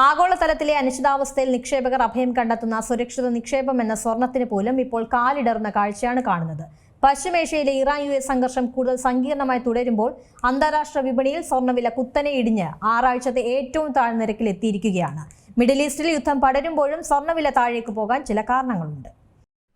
ആഗോളതലത്തിലെ അനിശ്ചിതാവസ്ഥയിൽ നിക്ഷേപകർ അഭയം കണ്ടെത്തുന്ന സുരക്ഷിത നിക്ഷേപം എന്ന സ്വർണത്തിന് പോലും ഇപ്പോൾ കാലിടറുന്ന കാഴ്ചയാണ് കാണുന്നത്. പശ്ചിമേഷ്യയിലെ ഇറാൻ-US സംഘർഷം കൂടുതൽ സങ്കീർണമായി തുടരുമ്പോൾ അന്താരാഷ്ട്ര വിപണിയിൽ സ്വർണ്ണവില കുത്തനെ ഇടിഞ്ഞ് 6 ആഴ്ചത്തെ ഏറ്റവും താഴ്ന്ന നിരക്കിൽ എത്തിയിരിക്കുകയാണ്. മിഡിൽ ഈസ്റ്റിൽ യുദ്ധം പടരുമ്പോഴും സ്വർണ്ണവില താഴേക്ക് പോകാൻ ചില കാരണങ്ങളുണ്ട്.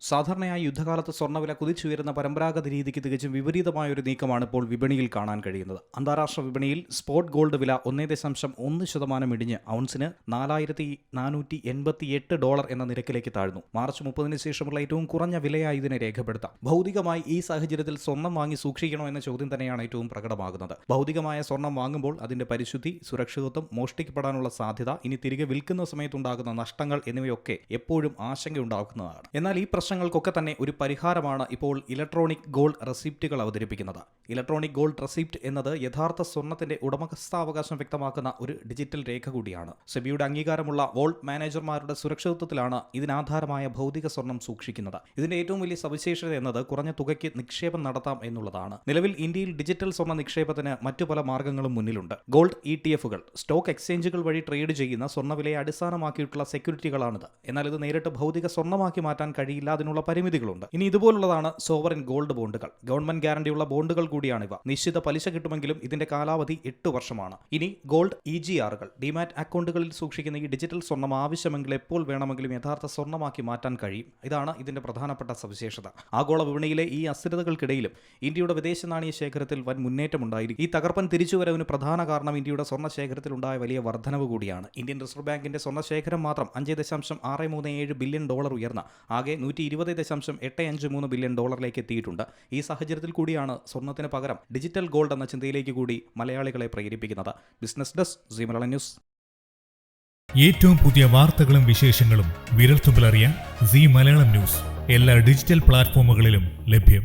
സാധാരണയായി യുദ്ധകാലത്ത് സ്വർണ്ണവില കുതിച്ചുയരുന്ന പരമ്പരാഗത രീതിക്ക് തികച്ചും വിപരീതമായ ഒരു നീക്കമാണ് ഇപ്പോൾ വിപണിയിൽ കാണാൻ കഴിയുന്നത്. അന്താരാഷ്ട്ര വിപണിയിൽ സ്പോട്ട് ഗോൾഡ് വില 1.1% ഇടിഞ്ഞ് ഔൺസിന് $4,488 എന്ന നിരക്കിലേക്ക് താഴ്ന്നു. മാർച്ച് 30-ന് ശേഷമുള്ള ഏറ്റവും കുറഞ്ഞ വിലയായി ഇതിനെ രേഖപ്പെടുത്താം. ഭൗതികമായി ഈ സാഹചര്യത്തിൽ സ്വർണം വാങ്ങി സൂക്ഷിക്കണോ എന്ന ചോദ്യം തന്നെയാണ് ഏറ്റവും പ്രകടമാകുന്നത്. ഭൗതികമായ സ്വർണം വാങ്ങുമ്പോൾ അതിന്റെ പരിശുദ്ധി, സുരക്ഷിതത്വം, മോഷ്ടിക്കപ്പെടാനുള്ള സാധ്യത, ഇനി തിരികെ വിൽക്കുന്ന സമയത്തുണ്ടാകുന്ന നഷ്ടങ്ങൾ എന്നിവയൊക്കെ എപ്പോഴും ആശങ്കയുണ്ടാക്കുന്നതാണ്. എന്നാൽ ഈ പ്രശ്നങ്ങൾക്കൊക്കെ തന്നെ ഒരു പരിഹാരമാണ് ഇപ്പോൾ ഇലക്ട്രോണിക് ഗോൾഡ് റെസിപ്റ്റുകൾ അവതരിപ്പിക്കുന്നത്. ഇലക്ട്രോണിക് ഗോൾഡ് റെസിപ്റ്റ് എന്നത് യഥാർത്ഥ സ്വർണത്തിന്റെ ഉടമസ്ഥാവകാശം വ്യക്തമാക്കുന്ന ഒരു ഡിജിറ്റൽ രേഖ കൂടിയാണ്. സെബിയുടെ അംഗീകാരമുള്ള വോൾട്ട് മാനേജർമാരുടെ സുരക്ഷിതത്വത്തിലാണ് ഇതിനാധാരമായ ഭൗതിക സ്വർണം സൂക്ഷിക്കുന്നത്. ഇതിന്റെ ഏറ്റവും വലിയ സവിശേഷത എന്നത് കുറഞ്ഞ തുകയ്ക്ക് നിക്ഷേപം നടത്താം എന്നുള്ളതാണ്. നിലവിൽ ഇന്ത്യയിൽ ഡിജിറ്റൽ സ്വർണ്ണ നിക്ഷേപത്തിന് മറ്റു പല മാർഗങ്ങളും മുന്നിലുണ്ട്. ഗോൾഡ് ETFകൾ, സ്റ്റോക്ക് എക്സ്ചേഞ്ചുകൾ വഴി ട്രേഡ് ചെയ്യുന്ന സ്വർണ്ണവിലയെ അടിസ്ഥാനമാക്കിയിട്ടുള്ള സെക്യൂരിറ്റികളാണിത്. എന്നാൽ ഇത് നേരിട്ട് ഭൗതിക സ്വർണ്ണമാക്കി മാറ്റാൻ കഴിയില്ല, അതിനുള്ള പരിമിതികളുണ്ട്. ഇനി ഇതുപോലുള്ളതാണ് സോവറിൻ ഗോൾഡ് ബോണ്ടുകൾ. ഗവൺമെന്റ് ഗ്യാരണ്ടിയുള്ള ബോണ്ടുകൾ കൂടിയാണിവ. നിശ്ചിത പലിശ കിട്ടുമെങ്കിലും ഇതിന്റെ കാലാവധി 8 വർഷമാണ്. ഇനി ഗോൾഡ് EGRകൾ, ഡിമാറ്റ് അക്കൗണ്ടുകളിൽ സൂക്ഷിക്കുന്ന ഈ ഡിജിറ്റൽ സ്വർണം ആവശ്യമെങ്കിൽ എപ്പോൾ വേണമെങ്കിലും യഥാർത്ഥ സ്വർണ്ണമാക്കി മാറ്റാൻ കഴിയും. ഇതാണ് ഇതിന്റെ പ്രധാനപ്പെട്ട സവിശേഷത. ആഗോള വിപണിയിലെ ഈ അസ്ഥിരതകൾക്കിടയിലും ഇന്ത്യയുടെ വിദേശ നാണയ ശേഖരത്തിൽ വൻ മുന്നേറ്റമുണ്ടായിരിക്കും. ഈ തകർപ്പൻ തിരിച്ചുവരവിന് പ്രധാന കാരണം ഇന്ത്യയുടെ സ്വർണ്ണ ശേഖരത്തിൽ ഉണ്ടായ വലിയ വർധനവ് കൂടിയാണ്. ഇന്ത്യൻ റിസർവ് ബാങ്കിന്റെ സ്വർണ്ണ ശേഖരം മാത്രം $5.637 ബില്യൺ ഉയർന്ന ആകെ $120.853 ബില്യൺ എത്തിയിട്ടുണ്ട്. ഈ സാഹചര്യത്തിൽ കൂടിയാണ് സ്വർണ്ണത്തിന് പകരം ഡിജിറ്റൽ ഗോൾഡ് എന്ന ചിന്തയിലേക്ക് കൂടി മലയാളികളെ പ്രേരിപ്പിക്കുന്നത്. Business desk, Zee Malayalam news. ഏറ്റവും പുതിയ വാർത്തകളും വിശേഷങ്ങളും വിരൽത്തുമ്പിലറിയാൻ സീ മലയാളം ന്യൂസ് എല്ലാ ഡിജിറ്റൽ പ്ലാറ്റ്ഫോമുകളിലും ലഭ്യം.